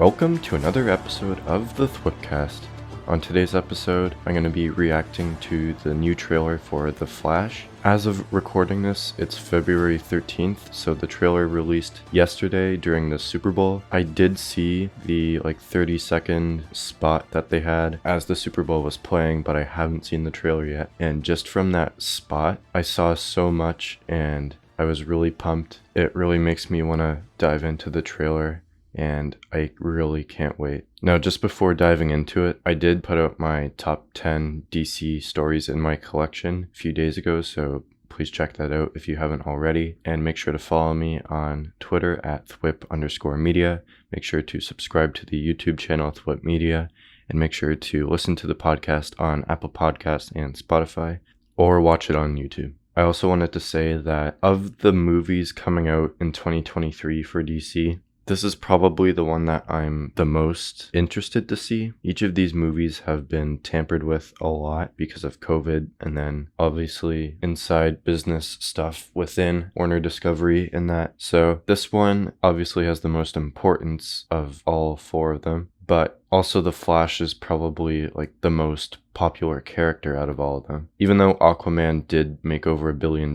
Welcome to another episode of the THWIPcast. On today's episode, I'm going to be reacting to the new trailer for The Flash. As of recording this, it's February 13th, so the trailer released yesterday during the Super Bowl. I did see the 30-second spot that they had as the Super Bowl was playing, but I haven't seen the trailer yet. And just from that spot, I saw so much and I was really pumped. It really makes me want to dive into the trailer, and I really can't wait. Now, just before diving into it, I did put out my top 10 DC stories in my collection a few days ago, so please check that out if you haven't already, and make sure to follow me on Twitter at THWIP_media. Make sure to subscribe to the YouTube channel THWIP Media, and make sure to listen to the podcast on Apple Podcasts and Spotify, or watch it on YouTube. I also wanted to say that of the movies coming out in 2023 for DC, this is probably the one that I'm the most interested to see. Each of these movies have been tampered with a lot because of COVID, and then obviously inside business stuff within Warner Discovery and that. So this one obviously has the most importance of all four of them, but also The Flash is probably the most popular character out of all of them. Even though Aquaman did make over $1 billion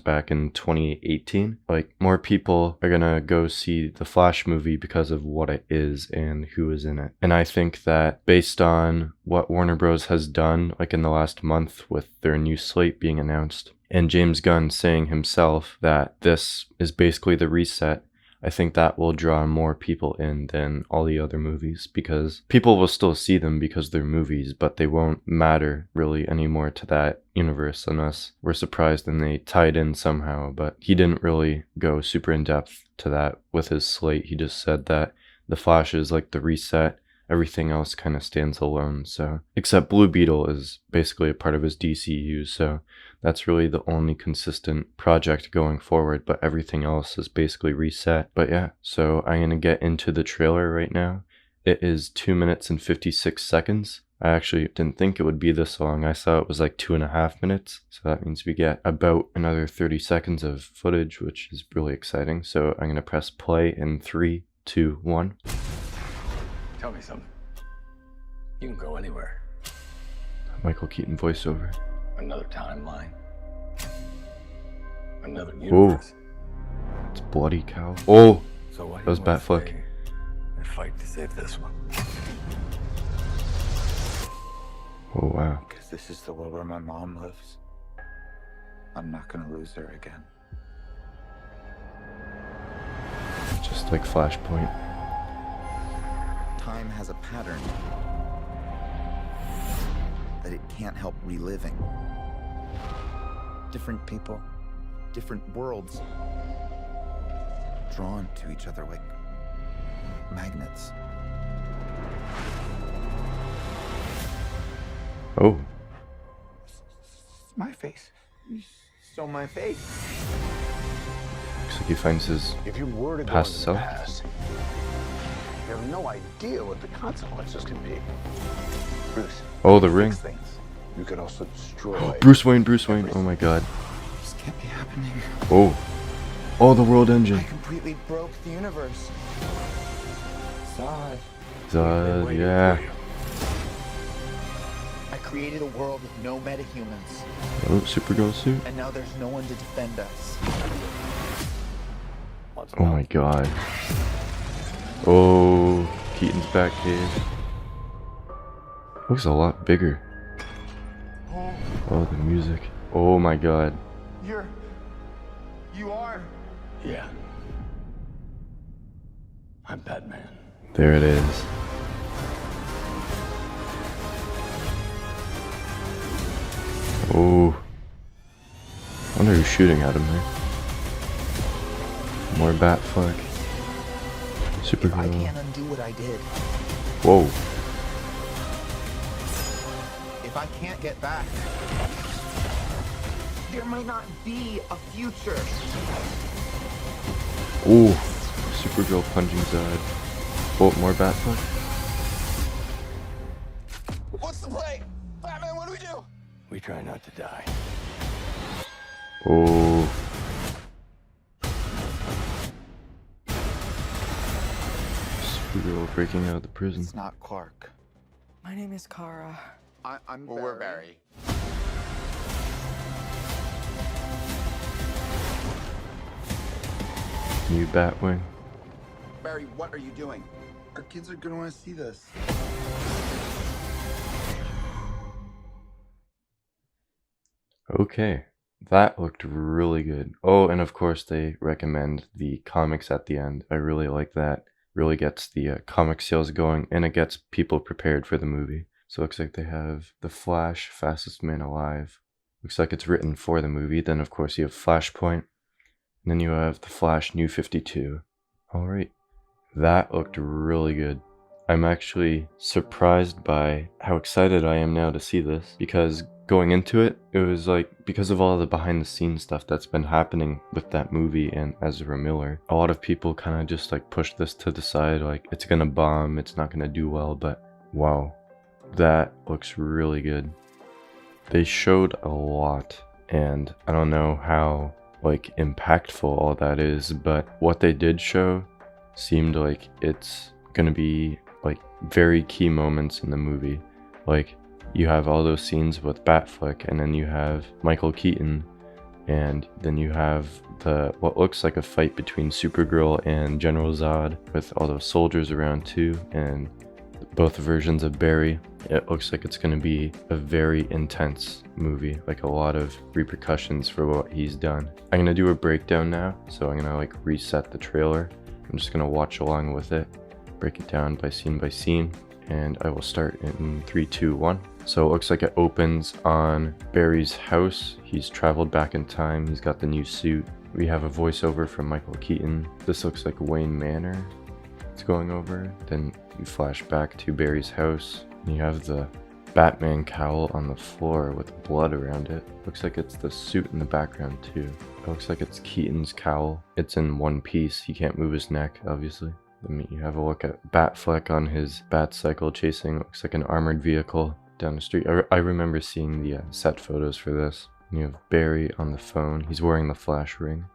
back in 2018, more people are gonna go see the Flash movie because of what it is and who is in it. And I think that based on what Warner Bros. Has done in the last month with their new slate being announced, and James Gunn saying himself that this is basically the reset, I think that will draw more people in than all the other movies, because people will still see them because they're movies, but they won't matter really anymore to that universe unless we're surprised and they tie it in somehow. But he didn't really go super in depth to that with his slate. He just said that The Flash is the reset. Everything else kind of stands alone. So, except Blue Beetle is basically a part of his DCU, so that's really the only consistent project going forward, but everything else is basically reset. But yeah, so I'm going to get into the trailer right now. It is 2 minutes and 56 seconds. I actually didn't think it would be this long. I thought it was 2.5 minutes. So that means we get about another 30 seconds of footage, which is really exciting. So I'm going to press play in 3, 2, 1. Tell me something. You can go anywhere. Michael Keaton voiceover. Another timeline. Another universe. Oh, it's bloody cow. Oh, So why that was Batfleck. And fight to save this one. Oh wow. Because this is the world where my mom lives. I'm not gonna lose her again. Just like Flashpoint. Time has a pattern that it can't help reliving. Different people, different worlds, drawn to each other like magnets. Oh. My face. You stole my face. Looks like he finds his If you were to go past into the self. past, you have no idea what the consequences can be. Bruce. Oh, the ring. Fix things. You could also destroy. Bruce Wayne. Oh my god. This can't be happening. Oh. Oh, the world I engine. completely broke the universe. Zod. Zod, yeah. I created a world with no metahumans, Oh, Supergirl suit. and now there's no one to defend us. Oh my god. Oh, Keaton's Batcave. Looks a lot bigger. Oh, the music. Oh my god. You are. Yeah. I'm Batman. There it is. Oh. I wonder who's shooting at him there. More Batfleck. I Supergirl. can't undo what I did. Whoa. If I can't get back, there might not be a future. Oh. Supergirl punching Zod. Oh, more Batfleck. What's the play? Batman, what do we do? We try not to die. Oh. Supergirl breaking out of the prison. It's not Clark. My name is Kara. I'm Well, we're Barry. New Batwing. Barry, what are you doing? Our kids are gonna want to see this. Okay, that looked really good. Oh, and of course they recommend the comics at the end. I really like that. Really gets the comic sales going, and it gets people prepared for the movie. So it looks like they have The Flash, Fastest Man Alive. Looks like it's written for the movie. Then of course you have Flashpoint. And then you have The Flash New 52. Alright, that looked really good. I'm actually surprised by how excited I am now to see this, because going into it, it was like, because of all the behind the scenes stuff that's been happening with that movie and Ezra Miller, a lot of people kind of just like pushed this to the side, like it's gonna bomb, it's not gonna do well, but wow, that looks really good. They showed a lot, and I don't know how like impactful all that is, but what they did show seemed like it's gonna be like very key moments in the movie. Like you have all those scenes with Batfleck, and then you have Michael Keaton, and then you have the what looks like a fight between Supergirl and General Zod with all those soldiers around too, and both versions of Barry. It looks like it's going to be a very intense movie, like a lot of repercussions for what he's done. I'm going to do a breakdown now, so I'm going to like reset the trailer. I'm just going to watch along with it, break it down by scene, and I will start in 3, 2, 1. So it looks like it opens on Barry's house. He's traveled back in time. He's got the new suit. We have a voiceover from Michael Keaton. This looks like Wayne Manor. It's going over. Then you flash back to Barry's house. And you have the Batman cowl on the floor with blood around it. Looks like it's the suit in the background too. It looks like it's Keaton's cowl. It's in one piece. He can't move his neck, obviously. Then you have a look at Batfleck on his Batcycle chasing, looks like an armored vehicle down the street. I remember seeing the set photos for this. And you have Barry on the phone. He's wearing the flash ring.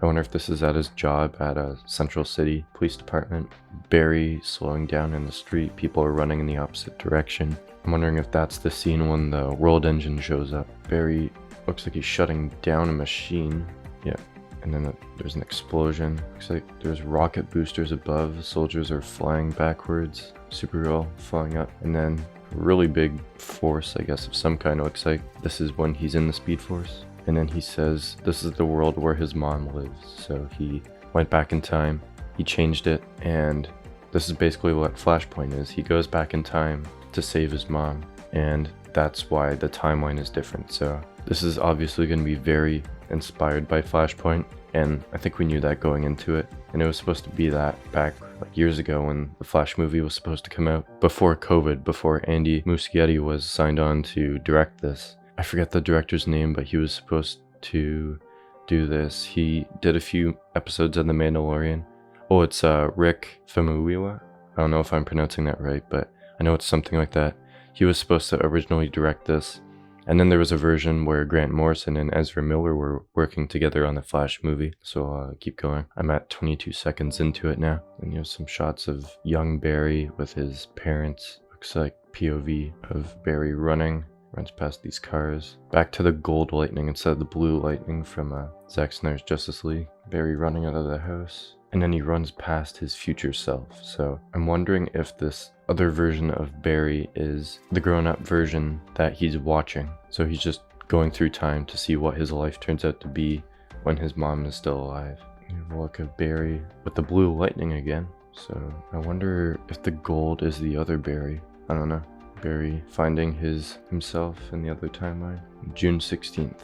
I wonder if this is at his job at a Central City Police Department. Barry slowing down in the street. People are running in the opposite direction. I'm wondering if that's the scene when the world engine shows up. Barry looks like he's shutting down a machine. Yeah. And then there's an explosion. Looks like there's rocket boosters above. Soldiers are flying backwards. Supergirl flying up. And then a really big force, I guess, of some kind. It looks like this is when he's in the Speed Force. And then he says this is the world where his mom lives. So he went back in time. He changed it. And this is basically what Flashpoint is. He goes back in time to save his mom. And that's why the timeline is different. So this is obviously going to be very inspired by Flashpoint, and I think we knew that going into it. And it was supposed to be that back like years ago when the Flash movie was supposed to come out, before COVID, before Andy Muschietti was signed on to direct this. I forget the director's name, but he was supposed to do this. He did a few episodes of The Mandalorian. Oh, it's Rick Famuyiwa. I don't know if I'm pronouncing that right, but I know it's something like that. He was supposed to originally direct this. And then there was a version where Grant Morrison and Ezra Miller were working together on the Flash movie. So keep going. I'm at 22 seconds into it now. And you have some shots of young Barry with his parents. Looks like POV of Barry running. Runs past these cars. Back to the gold lightning instead of the blue lightning from Zack Snyder's Justice League. Barry running out of the house. And then he runs past his future self. So I'm wondering if this other version of Barry is the grown-up version that he's watching. So he's just going through time to see what his life turns out to be when his mom is still alive. You have a look at Barry with the blue lightning again. So I wonder if the gold is the other Barry. I don't know. Barry finding himself in the other timeline. June 16th.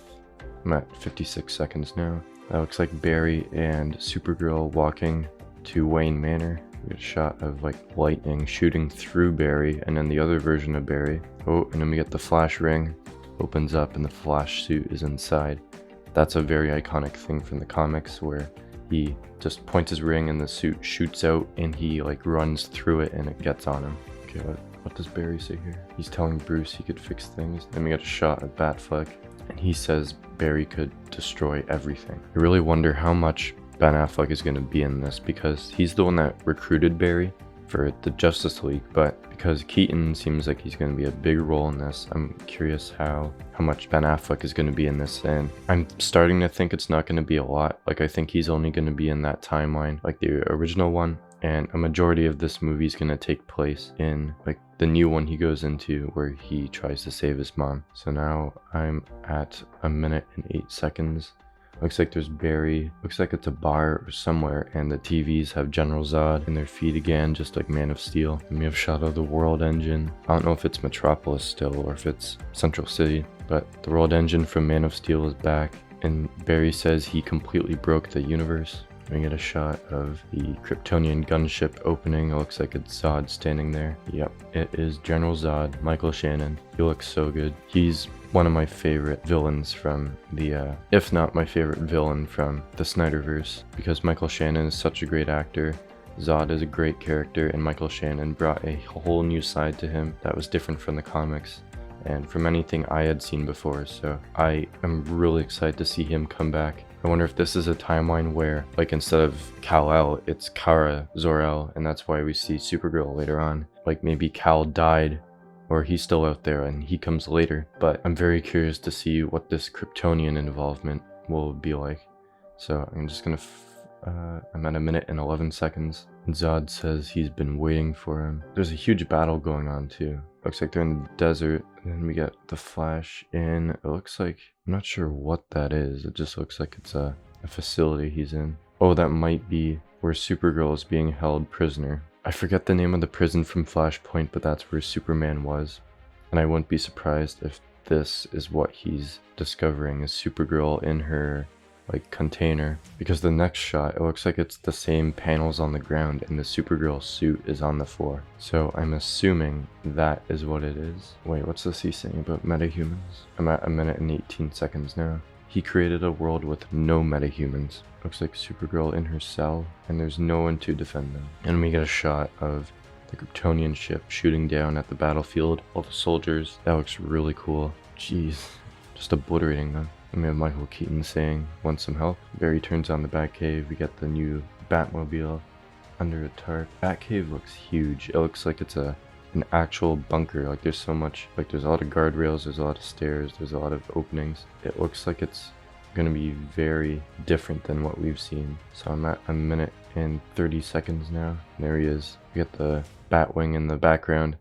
I'm at 56 seconds now. That looks like Barry and Supergirl walking to Wayne Manor. We get a shot of like lightning shooting through Barry, and then the other version of Barry. Oh, and then we get the Flash ring. Opens up and the Flash suit is inside. That's a very iconic thing from the comics where he just points his ring and the suit shoots out and he like runs through it and it gets on him. Okay, what does Barry say here? He's telling Bruce he could fix things. Then we got a shot of Batfleck and he says Barry could destroy everything. I really wonder how much Ben Affleck is going to be in this, because he's the one that recruited Barry for the Justice League, but because Keaton seems like he's going to be a big role in this, I'm curious how much Ben Affleck is going to be in this, and I'm starting to think it's not going to be a lot. Like, I think he's only going to be in that timeline, like the original one, and a majority of this movie is going to take place in like the new one he goes into where he tries to save his mom. So now I'm at 1 minute and 8 seconds. Looks like there's Barry. Looks like it's a bar or somewhere, and the TVs have General Zod in their feet again, just like Man of Steel. And we have shot of the World Engine. I don't know if it's Metropolis still or if it's Central City, but the World Engine from Man of Steel is back, and Barry says he completely broke the universe. We get a shot of the Kryptonian gunship opening. It looks like it's Zod standing there. Yep, it is General Zod, Michael Shannon. He looks so good. He's one of my favorite villains from the, if not my favorite villain from the Snyderverse, because Michael Shannon is such a great actor. Zod is a great character, and Michael Shannon brought a whole new side to him that was different from the comics and from anything I had seen before, so I am really excited to see him come back. I wonder if this is a timeline where, like, instead of Kal-El, it's Kara Zor-El, and that's why we see Supergirl later on. Like, maybe Kal died, or he's still out there and he comes later, but I'm very curious to see what this Kryptonian involvement will be like. So I'm just gonna I'm at 1 minute and 11 seconds. And Zod says he's been waiting for him. There's a huge battle going on too. Looks like they're in the desert, and then we get the Flash in. It looks like, I'm not sure what that is. It just looks like it's a facility he's in. Oh, that might be where Supergirl is being held prisoner. I forget the name of the prison from Flashpoint, but that's where Superman was. And I wouldn't be surprised if this is what he's discovering, is Supergirl in her like container, because the next shot, it looks like it's the same panels on the ground and the Supergirl suit is on the floor. So I'm assuming that is what it is. Wait, what's this he's saying about metahumans? I'm at 1 minute and 18 seconds now. He created a world with no metahumans. Looks like Supergirl in her cell, and there's no one to defend them. And we get a shot of the Kryptonian ship shooting down at the battlefield, all the soldiers. That looks really cool. Jeez, just obliterating them. And we have Michael Keaton saying, "Want some help?" Barry turns on the Batcave. We get the new Batmobile under a tarp. Batcave looks huge. It looks like it's an actual bunker. Like, there's so much, like, there's a lot of guardrails, there's a lot of stairs, there's a lot of openings. It looks like it's gonna be very different than what we've seen. So I'm at 1 minute and 30 seconds now. There he is. We get the Batwing in the background,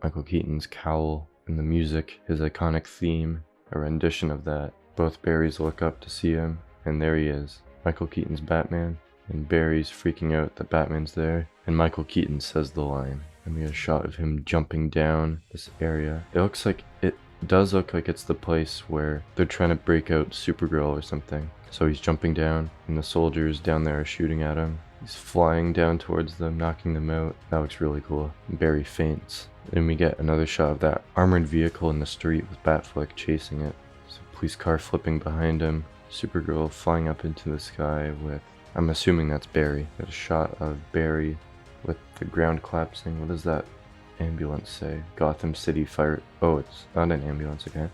Michael Keaton's cowl, and the music, his iconic theme, a rendition of that. Both Barrys look up to see him, and there he is, Michael Keaton's Batman, and Barry's freaking out that Batman's there, and Michael Keaton says the line. And we get a shot of him jumping down this area. It does look like it's the place where they're trying to break out Supergirl or something. So he's jumping down, and the soldiers down there are shooting at him. He's flying down towards them, knocking them out. That looks really cool. And Barry faints. And we get another shot of that armored vehicle in the street with Batfleck chasing it. Police car flipping behind him, Supergirl flying up into the sky with, I'm assuming that's Barry. Got a shot of Barry with the ground collapsing. What does that ambulance say? Gotham City Fire, oh, it's not an ambulance, okay.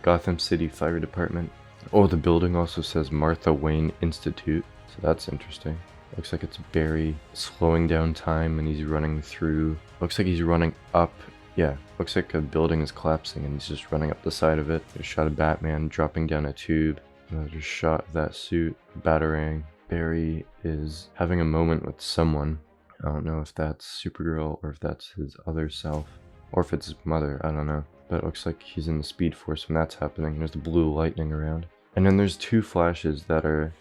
Gotham City Fire Department. Oh, the building also says Martha Wayne Institute, so that's interesting. Looks like it's Barry slowing down time, and he's running through, looks like he's running up. Yeah, looks like a building is collapsing and he's just running up the side of it. There's a shot of Batman dropping down a tube. Another shot of that suit, Batarang. Barry is having a moment with someone. I don't know if that's Supergirl or if that's his other self. Or if it's his mother, I don't know. But it looks like he's in the Speed Force when that's happening. There's the blue lightning around. And then there's two flashes that are,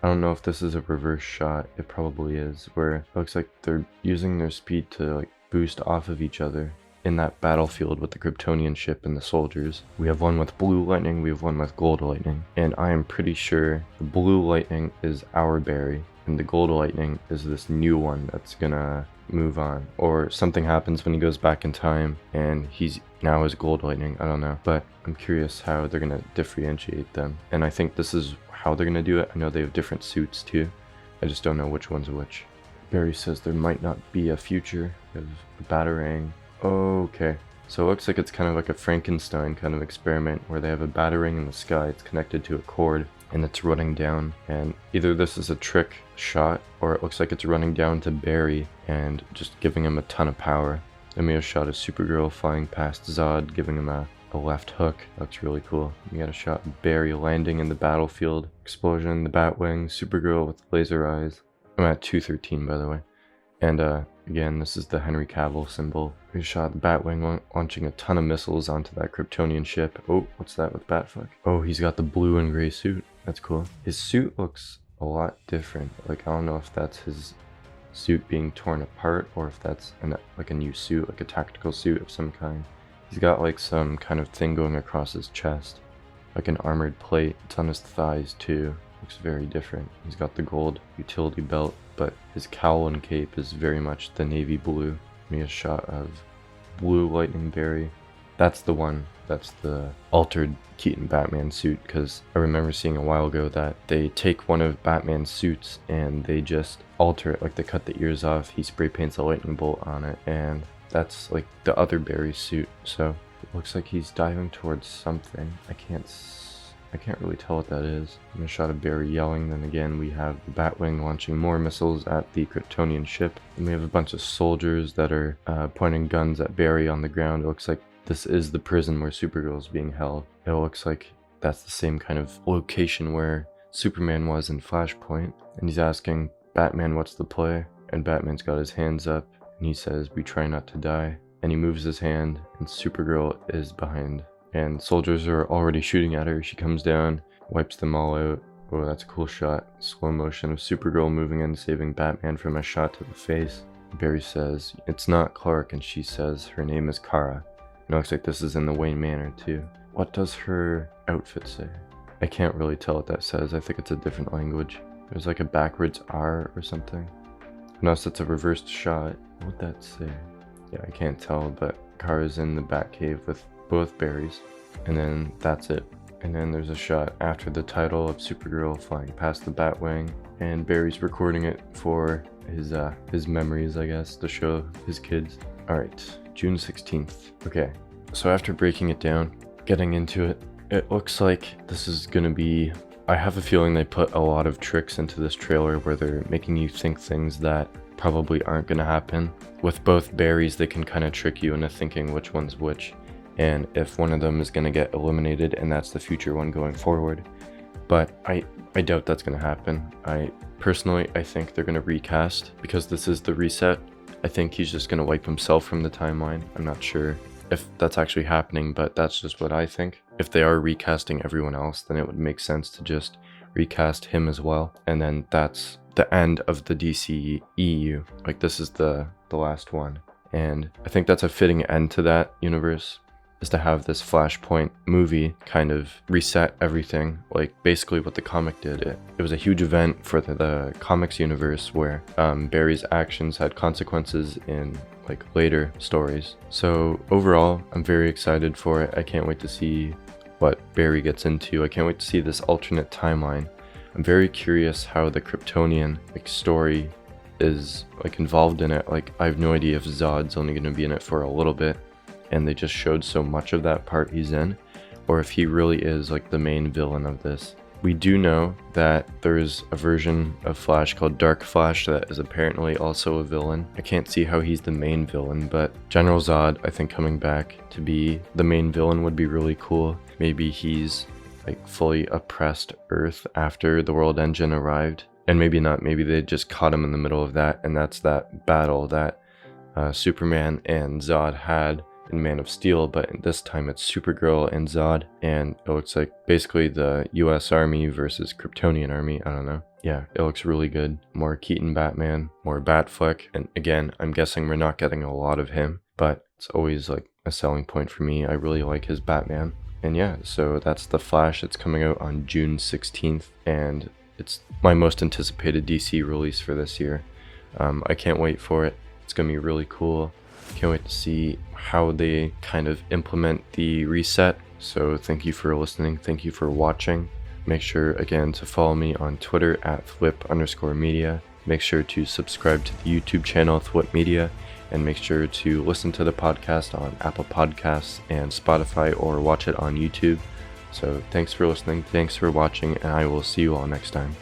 I don't know if this is a reverse shot. It probably is. Where it looks like they're using their speed to like boost off of each other in that battlefield with the Kryptonian ship and the soldiers. We have one with blue lightning, we have one with gold lightning, and I am pretty sure the blue lightning is our Barry and the gold lightning is this new one that's gonna move on, or something happens when he goes back in time and he's now his gold lightning. I don't know, but I'm curious how they're gonna differentiate them, and I think this is how they're gonna do it. I know they have different suits too, I just don't know which one's which. Barry says there might not be a future. We have a Batarang. Okay, so it looks like it's kind of like a Frankenstein kind of experiment where they have a Batarang in the sky. It's connected to a cord, and it's running down, and either this is a trick shot or it looks like it's running down to Barry and just giving him a ton of power. Then we have a shot of Supergirl flying past Zod, giving him a left hook. That's really cool. We got a shot of Barry landing in the battlefield, explosion in the Batwing, Supergirl with laser eyes. I'm at 213 by the way. And again, this is the Henry Cavill symbol. We shot the Batwing launching a ton of missiles onto that Kryptonian ship. Oh, what's that with Batfuck? Oh, he's got the blue and gray suit. That's cool. His suit looks a lot different. Like, I don't know if that's his suit being torn apart or if that's like a new suit, like a tactical suit of some kind. He's got like some kind of thing going across his chest, like an armored plate. It's on his thighs too. Looks very different. He's got the gold utility belt, but his cowl and cape is very much the navy blue. We have a shot of blue Lightning Barry. That's the one. That's the altered Keaton Batman suit, because I remember seeing a while ago that they take one of Batman's suits and they just alter it, like they cut the ears off, he spray paints a lightning bolt on it, and that's like the other Barry suit. So it looks like he's diving towards something. I can't really tell what that is. And a shot of Barry yelling. Then again we have the Batwing launching more missiles at the Kryptonian ship. And we have a bunch of soldiers that are pointing guns at Barry on the ground. It looks like this is the prison where Supergirl is being held. It looks like that's the same kind of location where Superman was in Flashpoint. And he's asking Batman what's the play. And Batman's got his hands up and he says, "We try not to die." And he moves his hand and Supergirl is behind. And soldiers are already shooting at her. She comes down, wipes them all out. Oh, that's a cool shot. Slow motion of Supergirl moving in, saving Batman from a shot to the face. Barry says, "It's not Clark," and she says, "Her name is Kara." It looks like this is in the Wayne Manor too. What does her outfit say? I can't really tell what that says. I think it's a different language. There's like a backwards R or something. Unless it's a reversed shot. What would that say? Yeah, I can't tell, but Kara's in the Batcave with both Barrys. And then that's it. And then there's a shot after the title of Supergirl flying past the Batwing, and Barry's recording it for his memories, I guess, to show his kids. Alright, June 16th. Okay, so after breaking it down, getting into it, it looks like this is gonna be... I have a feeling they put a lot of tricks into this trailer where they're making you think things that probably aren't gonna happen. With both Barrys, they can kind of trick you into thinking which one's which, and if one of them is going to get eliminated and that's the future one going forward. But I doubt that's going to happen. I think they're going to recast, because this is the reset. I think he's just going to wipe himself from the timeline. I'm not sure if that's actually happening, but that's just what I think. If they are recasting everyone else, then it would make sense to just recast him as well, and then that's the end of the DC EU. Like, this is the last one, and I think that's a fitting end to that universe, is to have this Flashpoint movie kind of reset everything, like basically what the comic did. It was a huge event for the comics universe where Barry's actions had consequences in like later stories. So overall, I'm very excited for it. I can't wait to see what Barry gets into. I can't wait to see this alternate timeline. I'm very curious how the Kryptonian like story is like involved in it. Like, I have no idea if Zod's only going to be in it for a little bit and they just showed so much of that part he's in, or if he really is like the main villain of this. We do know that there's a version of Flash called Dark Flash that is apparently also a villain. I can't see how he's the main villain, but General Zod, I think coming back to be the main villain would be really cool. Maybe he's like fully oppressed Earth after the World Engine arrived, and maybe not. Maybe they just caught him in the middle of that, and that's that battle that Superman and Zod had in Man of Steel, but this time it's Supergirl and Zod, and it looks like basically the US Army versus Kryptonian Army. I don't know. Yeah, it looks really good. More Keaton Batman, more Batfleck, and again, I'm guessing we're not getting a lot of him, but it's always like a selling point for me. I really like his Batman. And yeah, so that's The Flash. It's coming out on June 16th, and it's my most anticipated DC release for this year. I can't wait for it. It's gonna be really cool. Can't wait to see how they kind of implement the reset. So thank you for listening. Thank you for watching. Make sure again to follow me on Twitter at THWIP_media. Make sure to subscribe to the YouTube channel THWIP Media, and make sure to listen to the podcast on Apple Podcasts and Spotify, or watch it on YouTube. So thanks for listening, thanks for watching, and I will see you all next time.